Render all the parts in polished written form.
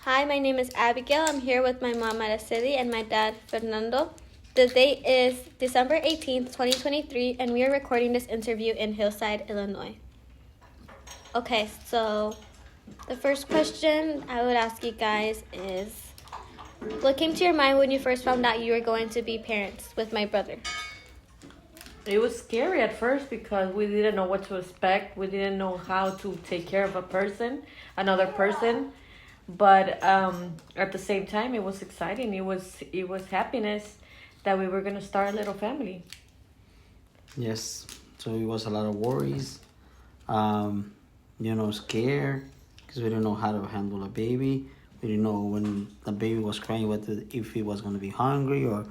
Hi, my name is Abigail. I'm here with my mom, Araceli, and my dad, Fernando. The date is December 18th, 2023, and we are recording this interview in Hillside, Illinois. Okay, so the first question I would ask you guys is, what came to your mind when you first found out you were going to be parents with my brother? It was scary at first because we didn't know what to expect. We didn't know how to take care of another person. But at the same time, it was exciting. It was happiness that we were gonna start a little family. Yes, so it was a lot of worries, scared because we didn't know how to handle a baby. We didn't know when the baby was crying if he was gonna be hungry or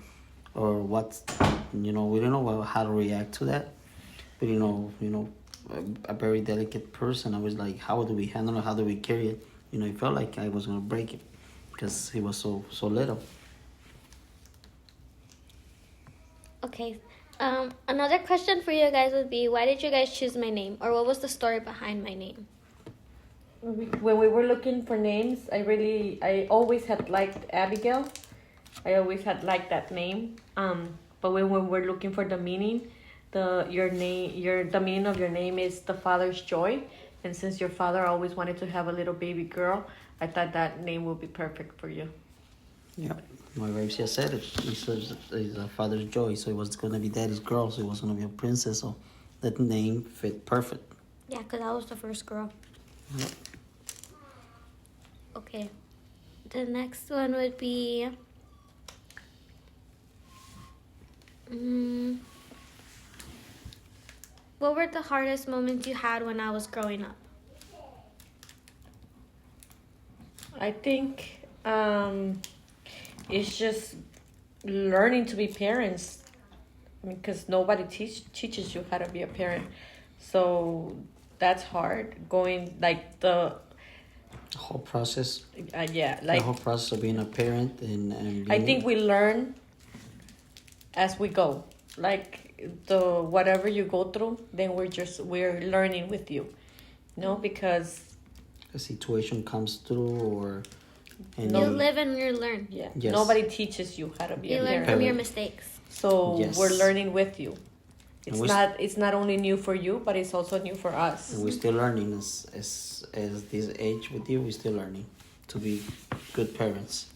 what. We didn't know how to react to that. But a very delicate person. I was like, how do we handle it? How do we carry it? It felt like I was gonna break it because he was so little. Okay, another question for you guys would be, why did you guys choose my name? Or what was the story behind my name? When we were looking for names, I always had liked Abigail. I always had liked that name. But when we were looking for the meaning, the meaning of your name is the father's joy. And since your father always wanted to have a little baby girl, I thought that name would be perfect for you. Yeah, my wife just said it. He says it's a father's joy, so it was going to be daddy's girl, so it was going to be a princess, so that name fit perfect. Yeah, because I was the first girl. Yep. Okay, the next one would be... what were the hardest moments you had when I was growing up? I think it's just learning to be parents. Because nobody teaches you how to be a parent. So that's hard. Going like the whole process. The whole process of being a parent and I think we learn as we go. Like the whatever you go through, then we're learning with you. Because a situation comes through or you live and you learn. Yeah. Yes. Nobody teaches you how to be a parent. You learn from your mistakes. So yes. We're learning with you. It's not only new for you, but it's also new for us. And we're still learning as this age with you. We're still learning to be good parents.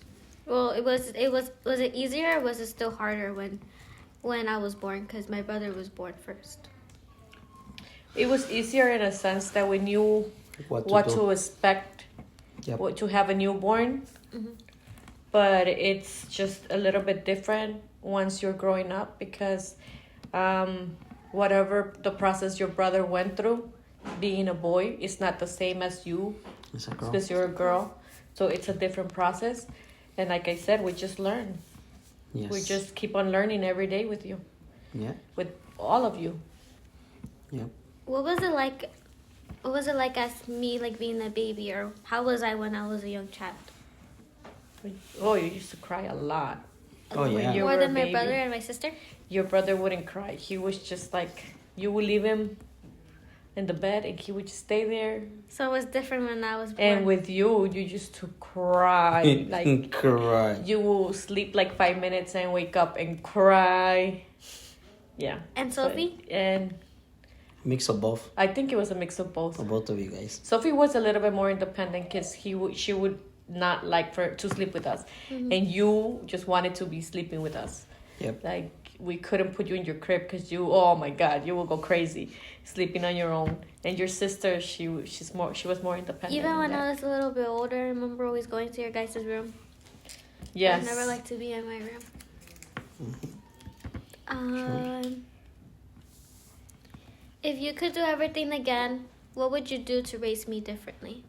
Well, was it easier or was it still harder when I was born? Because my brother was born first. It was easier in a sense that we knew what to expect, yep. To have a newborn. Mm-hmm. But it's just a little bit different once you're growing up because whatever the process your brother went through, being a boy, is not the same as you because you're a girl. So it's a different process. And like I said, we just learn. Yes. We just keep on learning every day with you. Yeah. With all of you. Yep. What was it like? What was it like as me, like being a baby, or how was I when I was a young child? Oh, you used to cry a lot. Oh, yeah. More than my brother and my sister? Your brother wouldn't cry. He was just like, you would leave him in the bed and he would just stay there. So it was different when I was born. And with you used to cry. Like, cry. You will sleep like 5 minutes and wake up and cry. Yeah. And Sophie? And mix of both. I think it was a mix of both. For both of you guys. Sophie was a little bit more independent because she would not like to sleep with us. Mm-hmm. And you just wanted to be sleeping with us. Yep. Like, we couldn't put you in your crib because oh my God, you will go crazy sleeping on your own. And your sister, she was more independent. Even when I was a little bit older, I remember always going to your guys' room. Yes. I never liked to be in my room. Mm-hmm. If you could do everything again, what would you do to raise me differently?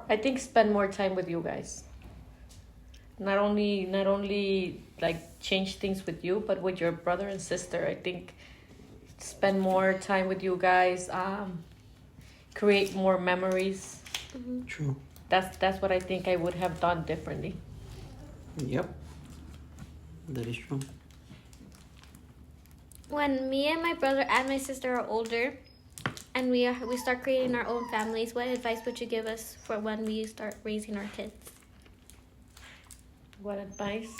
I think spend more time with you guys. Not only like change things with you, but with your brother and sister. I think spend more time with you guys. Create more memories. Mm-hmm. True. That's what I think I would have done differently. Yep. That is true. When me and my brother and my sister are older, and we start creating our own families, what advice would you give us for when we start raising our kids? What advice?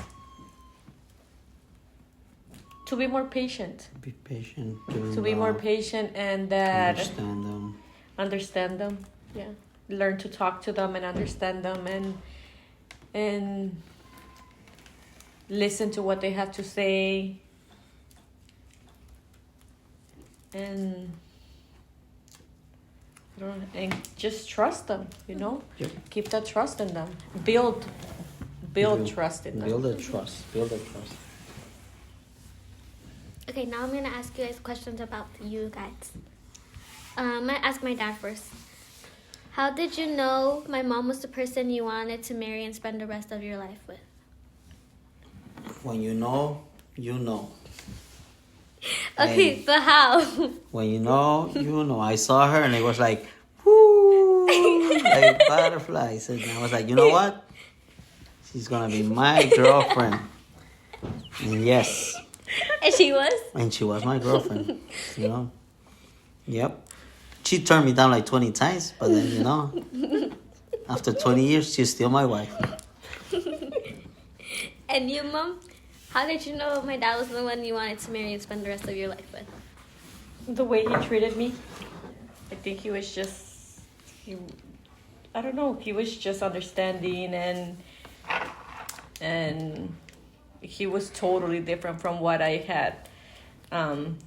To be more patient. Be patient. Give them To be more love, patient and that understand them. Yeah. Learn to talk to them and understand them and listen to what they have to say. And I don't know, and just trust them, you know? Yep. Keep that trust in them. Build trust in them. Build a trust. Build a trust. Okay, now I'm gonna ask you guys questions about you guys. I'm gonna ask my dad first. How did you know my mom was the person you wanted to marry and spend the rest of your life with? When you know, you know. Okay, And but how? when you know. I saw her and it was like, whoo, like butterflies. And I was like, you know what? She's gonna be my girlfriend. And yes. And she was? And she was my girlfriend, you know. Yep. She turned me down like 20 times, but then, you know, after 20 years, she's still my wife. And you, Mom? How did you know my dad was the one you wanted to marry and spend the rest of your life with? The way he treated me, I think he was just, I don't know, he was just understanding and he was totally different from what I had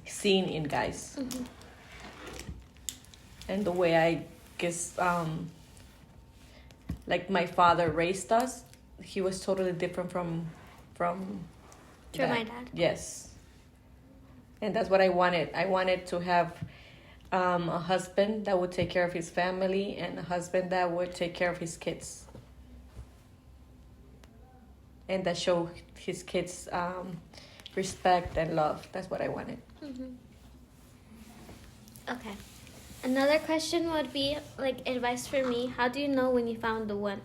seen in guys. Mm-hmm. And the way I guess, like my father raised us, he was totally different from that. My dad? Yes. And that's what I wanted. I wanted to have a husband that would take care of his family and a husband that would take care of his kids. And that show his kids respect and love. That's what I wanted. Mm-hmm. Okay. Another question would be, like, advice for me. How do you know when you found the one?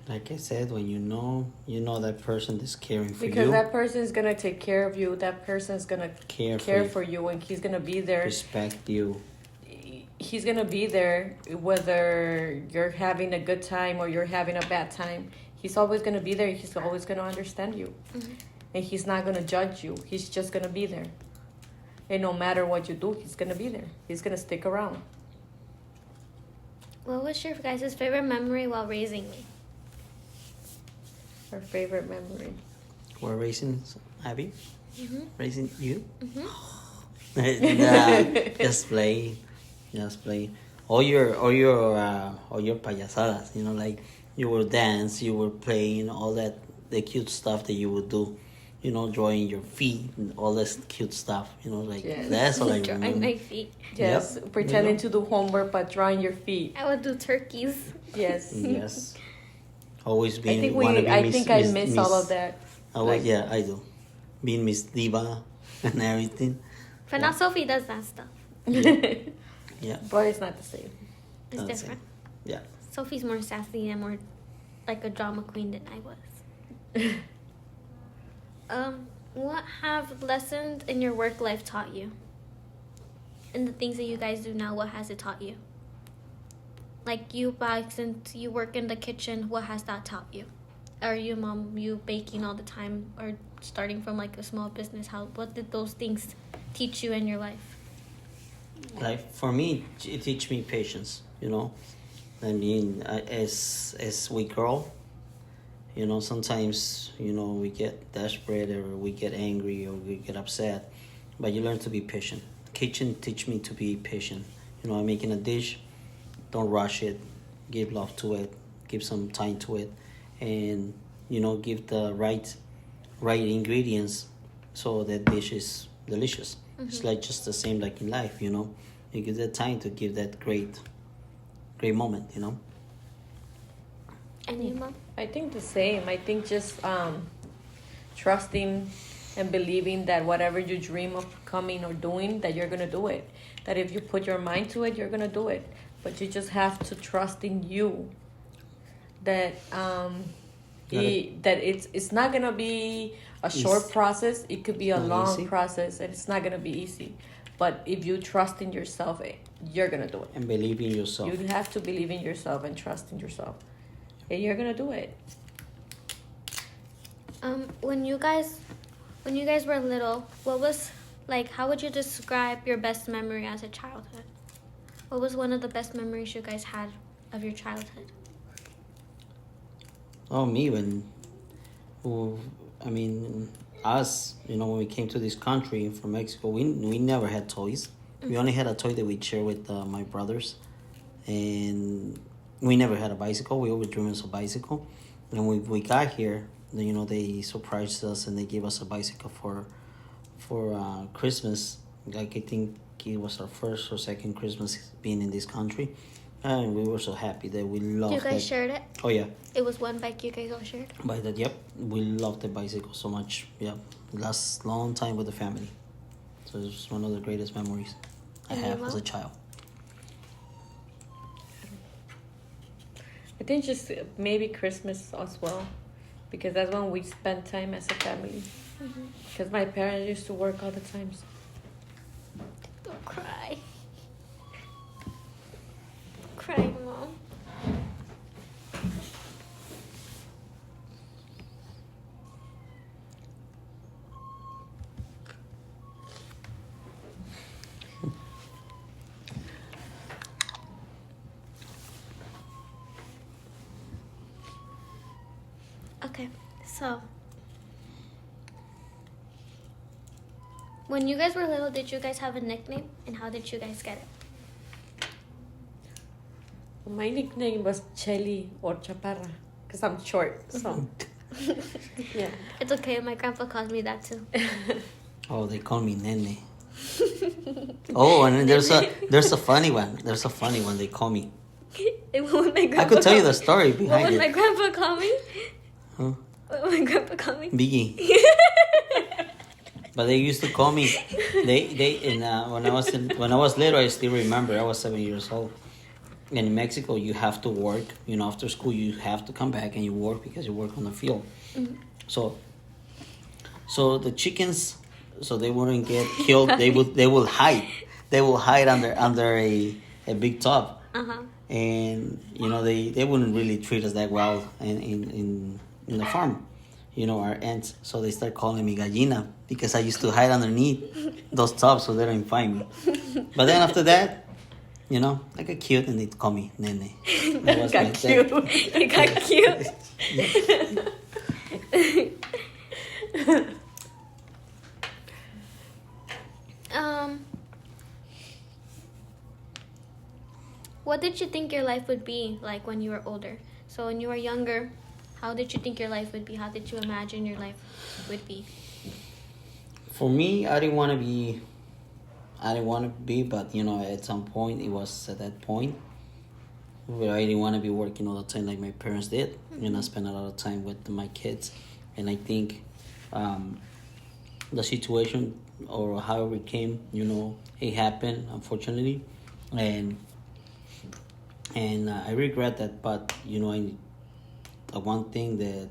Like I said, when you know that person is caring for Because you. that person is going to take care of you. That person is going to care for you. And he's going to be there. Respect you. He's going to be there whether you're having a good time or you're having a bad time. He's always going to be there. He's always going to understand you. Mm-hmm. And he's not going to judge you. He's just going to be there. And no matter what you do, he's going to be there. He's going to stick around. What was your guys' favorite memory while raising me? Our favorite memory. We're raising Abby? Mm-hmm. Raising you? Mm-hmm. Nah, just play. All your payasadas, you know, like you will dance, you were playing, all that, the cute stuff that you would do, you know, drawing your feet and all this cute stuff, you know, like that's all I Drawing remember. my feet. Yes, Yep. pretending You to do homework but drawing your feet. I would do turkeys. Yes. Yes. Always I being. think I miss all of that. Always, yeah, I do. Being Miss Diva and everything. But now Sophie does that stuff. Yeah. But it's not the same. It's Not the different. Yeah. Sophie's more sassy and more like a drama queen than I was. What have lessons in your work life taught you? And the things that you guys do now, what has it taught you? Like you, since you work in the kitchen, what has that taught you? Or you, Mom, you baking all the time, or starting from like a small business? What did those things teach you in your life? Like for me, it teach me patience. You know, I mean, as we grow, you know, sometimes we get desperate or we get angry or we get upset, but you learn to be patient. Kitchen teach me to be patient. You know, I'm making a dish. Don't rush it. Give love to it. Give some time to it, and give the right ingredients so that dish is delicious. Mm-hmm. It's like just the same like in life. You give that time to give that great moment. And you, Mom? I think the same. I think just trusting and believing that whatever you dream of becoming or doing, that you're going to do it. That if you put your mind to it, you're going to do it. But you just have to trust in you that that it's not gonna be a short process. It could be a long easy. process, and it's not gonna be easy. But if you trust in yourself, you're gonna do it. And believe in yourself. You have to believe in yourself and trust in yourself, and you're gonna do it. When you guys were little, what was like? How would you describe your best memory as a childhood? What was one of the best memories you guys had of your childhood? Oh, me us. When we came to this country from Mexico, we never had toys. We only had a toy that we'd share with my brothers, and we never had a bicycle. We always dreamed of a bicycle, and when we got here, they surprised us and they gave us a bicycle for Christmas. Like, I think it was our first or second Christmas being in this country, and we were so happy that we loved it. You guys shared it? Oh yeah. It was one bike you guys all shared? By that, yep. We loved the bicycle so much. Yeah, last long time with the family. So it's one of the greatest memories I have as a child. I think just maybe Christmas as well, because that's when we spend time as a family. Because my parents used to work all the time. Don't cry. Cry, Mom. Okay, so when you guys were little, did you guys have a nickname, and how did you guys get it? My nickname was Chelly or Chaparra, because I'm short. So yeah. It's okay. My grandpa calls me that too. Oh, they call me Nene. Oh, and then there's a funny one. There's a funny one they call me. What would my grandpa I could tell you call the story me? behind What would it. my grandpa call me? Huh? What would my grandpa call me? Biggie. But they used to call me. When I was little, I still remember. I was 7 years old. And in Mexico, you have to work. After school, you have to come back and you work because you work on the field. Mm-hmm. So the chickens, so they wouldn't get killed. They will hide. They will hide under a big tub. Uh-huh. And they wouldn't really treat us that well in the farm. Our aunts. So they start calling me gallina because I used to hide underneath those tubs so they don't find me. But then after that, I got cute and they call me Nene. Got cute. You got cute. What did you think your life would be like when you were older? So when you were younger, how did you think your life would be? How did you imagine your life would be? For me, I didn't want to be, but at some point, it was at that point where I didn't want to be working all the time like my parents did. Mm-hmm. I spent a lot of time with my kids, and I think the situation or however it came, it happened, unfortunately, and I regret that. But the one thing that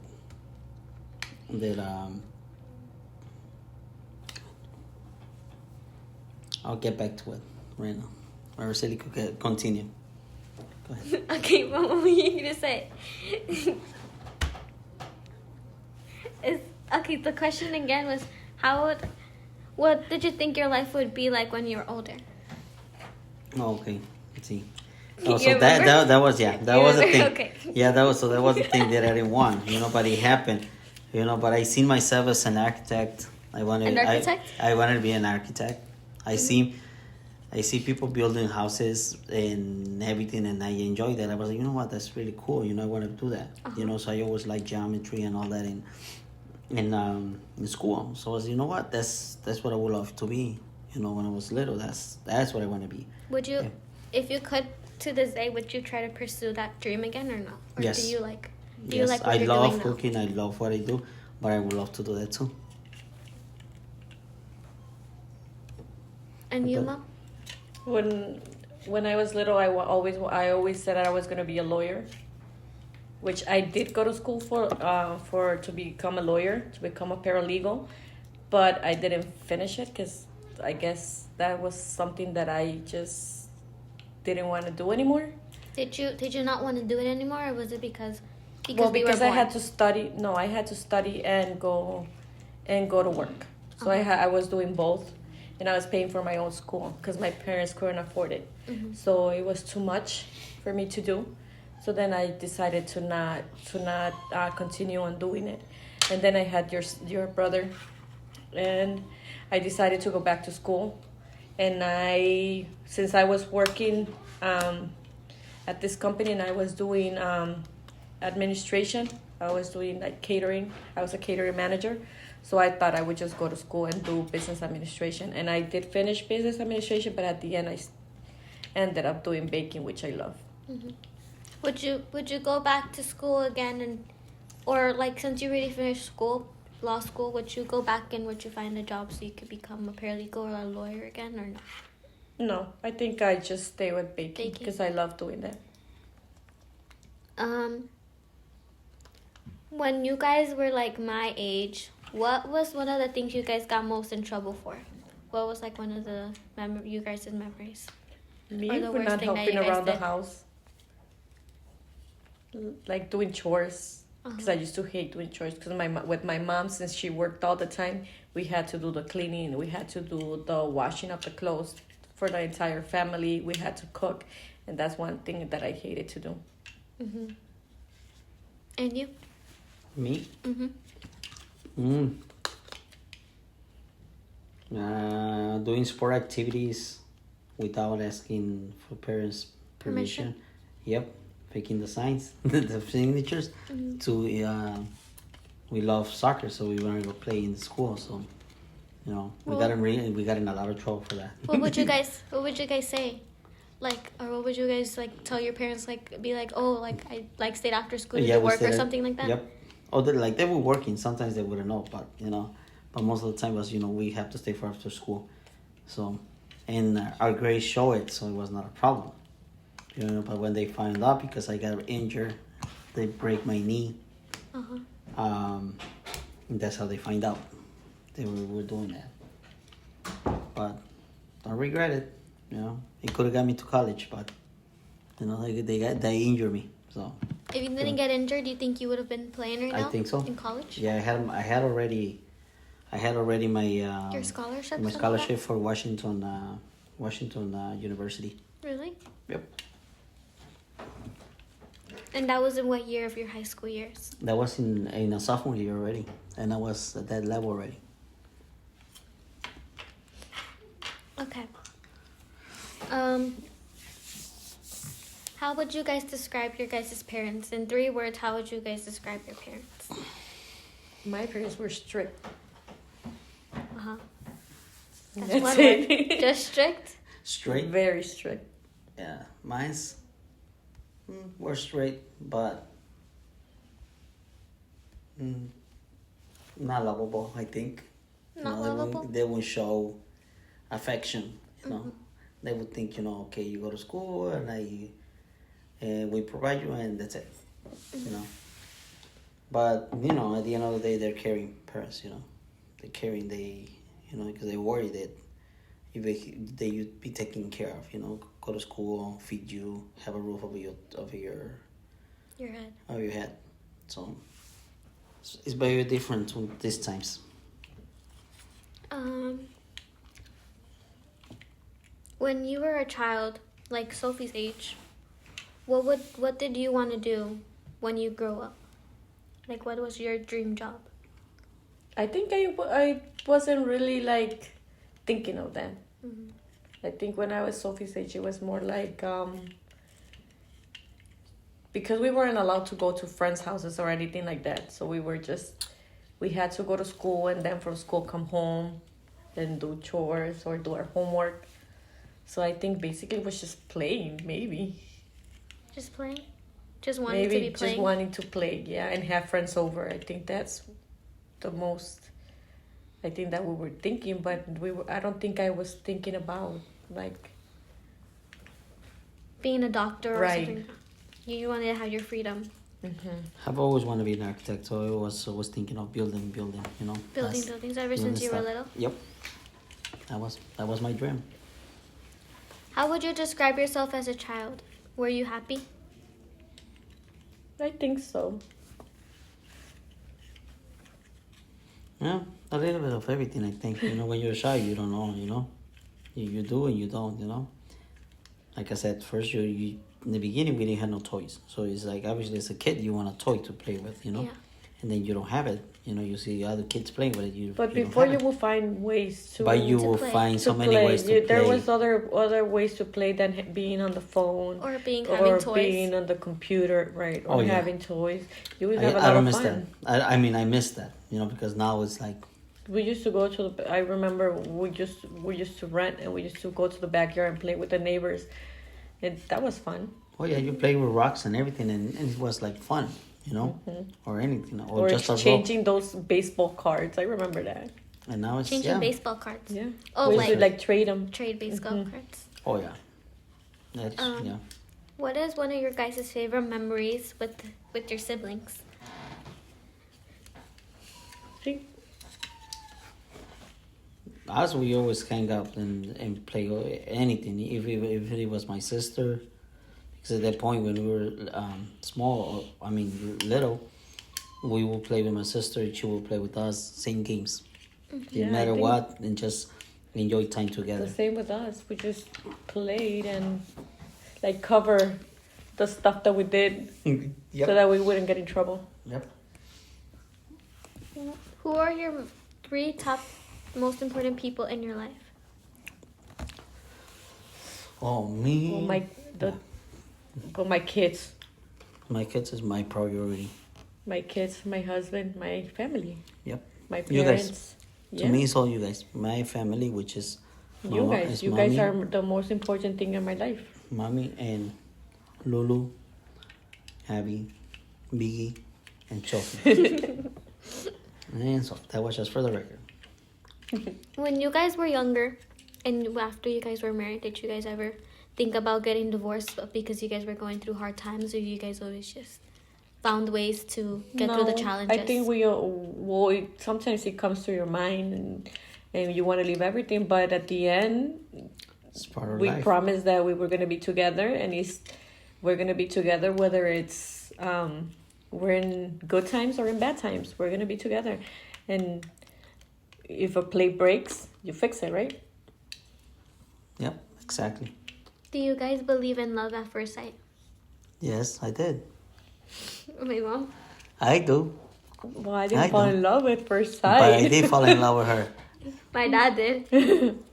I'll get back to it right now. Araceli could continue. Go ahead. Okay, what were you going to say? The question again was, what did you think your life would be like when you were older? Oh, okay. Let's see. You Oh, so remember? that was a thing. Okay. Yeah, that was a thing that I didn't want, but it happened, but I seen myself as an architect. An architect? I wanted to be an architect. I see people building houses and everything, and I enjoy that. I was like, you know what, that's really cool. I want to do that. Uh-huh. So I always like geometry and all that in school. So I was, that's what I would love to be. When I was little, that's what I want to be. Would you, if you could, to this day, would you try to pursue that dream again or no? Or Yes. do you like Yes, what I you're love doing cooking. I love what I do, but I would love to do that too. now? And you, Mom? When I was little, I always said I was gonna be a lawyer. which I did go to school for to become a lawyer, to become a paralegal, but I didn't finish it because I guess that was something that I just didn't want to do anymore. Did you not want to do it anymore, or was it because Well, we were because I born? had to study. No, I had to study and go to work. So I was doing both, and I was paying for my own school because my parents couldn't afford it. Mm-hmm. So it was too much for me to do. So then I decided to not continue on doing it, and then I had your brother, and I decided to go back to school, and since I was working at this company and I was doing administration, I was doing like catering. I was a catering manager. So I thought I would just go to school and do business administration. And I did finish business administration, but at the end I ended up doing baking, which I love. Mm-hmm. Would you go back to school again, or like since you already finished law school, would you go back and would you find a job so you could become a paralegal or a lawyer again, or no? No, I think I just stay with baking because I love doing that. When you guys were like my age, what was one of the things you guys got most in trouble for? What was like one of the you guys' memories? Me, Or the for worst not thing that helping you guys around the did? house. Like doing chores. Because I used to hate doing chores. Because with my mom, since she worked all the time, we had to do the cleaning. We had to do the washing of the clothes for the entire family. We had to cook. And that's one thing that I hated to do. Mm-hmm. And you? Me? Mm-hmm. Doing sport activities without asking for parents' permission. Yep, picking the signs, the signatures. Mm-hmm. We love soccer, so we want to go play in the school. So, we got in a lot of trouble for that. What would you guys say? Like, or what would you guys like tell your parents? Like, be like, oh, like I like stayed after school to do work or something like that. Yep. Oh, they were working. Sometimes they wouldn't know, but but most of the time was we have to stay for after school. So, and our grades show it, so it was not a problem. But when they find out, because I got injured, they break my knee. That's how they find out they were doing that. But don't regret it. It could have got me to college, but they injured me. So if you didn't get injured, do you think you would have been playing right now? I think so. In college? Yeah, I had already my your scholarship. My scholarship for Washington University. Really? Yep. And that was in what year of your high school years? That was in a sophomore year already, and I was at that level already. Okay. How would you guys describe your guys' parents? In 3 words, how would you guys describe your parents? My parents were strict. Uh-huh. That's That's one it. word. Just strict? Straight. Very strict. Yeah, mine's were straight, but not lovable. I think. Not lovable? They won't show affection. They would think, okay, you go to school and we provide you, and that's it. But at the end of the day, they're caring parents. They're caring. Because they worry that if you'd be taken care of. Go to school, feed you, have a roof over your head. So it's very different to these times. When you were a child, like Sophie's age, what did you want to do when you grow up? Like, what was your dream job? I think I wasn't really like thinking of that. Mm-hmm. I think when I was Sophie's age, it was more like because we weren't allowed to go to friends' houses or anything like that. So we had to go to school, and then from school come home and do chores or do our homework. So I think basically it was just playing, maybe. Just playing? Just wanting to be playing? Just wanting to play, yeah, and have friends over. I think that's the most, I think that we were thinking, but I don't think I was thinking about, like... being a doctor or right. something. You wanted to have your freedom. I've always wanted to be an architect, so I was thinking of building, you know. Building buildings ever since you were little? Yep. That was my dream. How would you describe yourself as a child? Were you happy? I think so. Yeah, a little bit of everything, I think. You know, when you're shy, you don't know, you know. You do and you don't, you know. Like I said, first you in the beginning we didn't have no toys. So it's like obviously as a kid you want a toy to play with, you know. Yeah. And then you don't have it. You know, you see other kids playing with it. But you before don't have you will find ways to. But you to will play. find so to many play. ways to play. There was other ways to play than being on the phone Or being or having toys? being on the computer, right? Or Oh, yeah. having toys. You would have a lot I don't of miss fun. that. I mean, I miss that, you know, because now it's like, We used to go to the. I remember we used to rent and we used to go to the backyard and play with the neighbors, and that was fun. oh yeah, you play with rocks and everything, and it was like fun, you know, or anything, or just a rope. exchanging those baseball cards. I remember that. And now it's Changing yeah. baseball cards. Yeah. Oh, we used to like like trade them. trade baseball cards. Oh yeah, that's yeah. What is one of your guys' favorite memories with your siblings? Us, we always hang out and play anything. If it was my sister, because at that point when we were small, I mean little, we will play with my sister. She will play with us. Same games, no Yeah, matter I think- what, and just enjoy time together. The same with us. We just played and like cover the stuff that we did Yep. so that we wouldn't get in trouble. Yep. Who are your 3 top most important people in your life? Oh me. Well, my kids, My kids is my priority. my husband, my family. Yep. My You guys. parents. To me, it's all you guys. My family, which is You Mama, guys. is You mommy, guys are the most important thing in my life. mommy and Lulu, Abby, Biggie, and Chelsea. And so that was just for the record. When you guys were younger and after you guys were married, did you guys ever think about getting divorced because you guys were going through hard times, or you guys always just found ways to get through the challenges? I think sometimes it comes to your mind and you want to leave everything, but at the end, It's part of we life. promised that we were going to be together, and we're going to be together whether it's we're in good times or in bad times. We're going to be together, and if a plate breaks, you fix it, right? Yep, exactly. Do you guys believe in love at first sight? Yes, I did. My mom. I do. Well, I didn't fall in love at first But I sight, did fall in love with her. My dad did.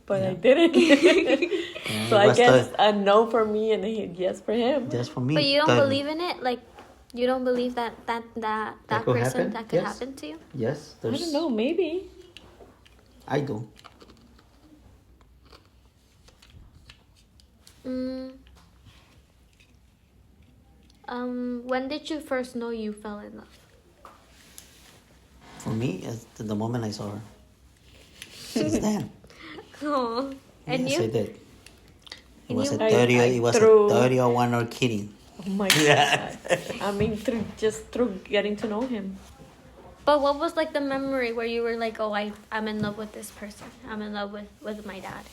but I didn't. And So it I was guess a no for me and a yes for him. just for me. But you don't But believe in it? Like, you don't believe that could person happen? that could Yes. happen to you? Yes, I don't know, maybe. I do. When did you first know you fell in love? For me, it's the moment I saw her. Since then. Oh, and Yes, you? I did. It And was you? a 30. I It was a threw- 30-01 or kidding. Oh my God. I mean, through getting to know him. But what was like the memory where you were like, oh, I'm in love with this person. I'm in love with my dad.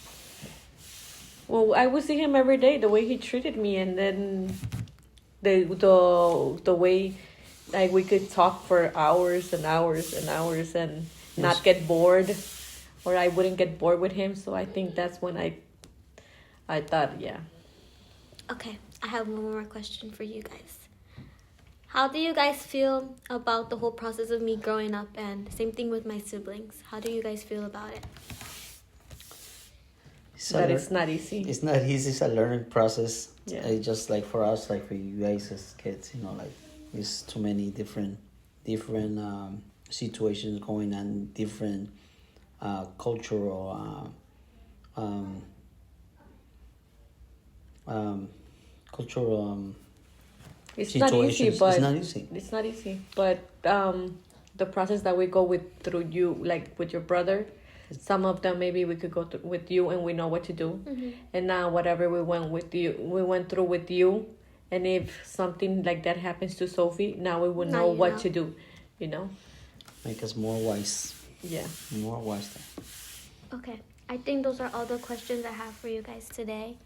Well, I would see him every day, the way he treated me, and then the way like we could talk for hours and hours and hours and not get bored, or I wouldn't get bored with him. So I think that's when I thought, yeah. Okay, I have one more question for you guys. How do you guys feel about the whole process of me growing up, and same thing with my siblings? How do you guys feel about it? That it's not easy. It's not easy. It's a learning process. Yeah. It's just like for us, like for you guys as kids, you know, like there's too many different situations going on, different cultural It's not easy, situations. but It's not easy. It's not easy, but the process that we go through you, like with your brother, some of them maybe we could go through with you and we know what to do. Mm-hmm. And now whatever we went through with you, And if something like that happens to Sophie, now we would Now know you what know. to do, you know? Make us more wise. Yeah. More wise. Okay, I think those are all the questions I have for you guys today.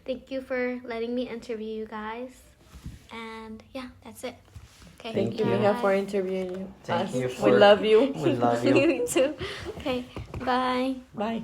Thank you for letting me interview you guys. And yeah, that's it. Okay. Thank you, you. Mija, for interviewing you. Thank us. you We for- love you. We love you. Me too. Okay, bye. Bye.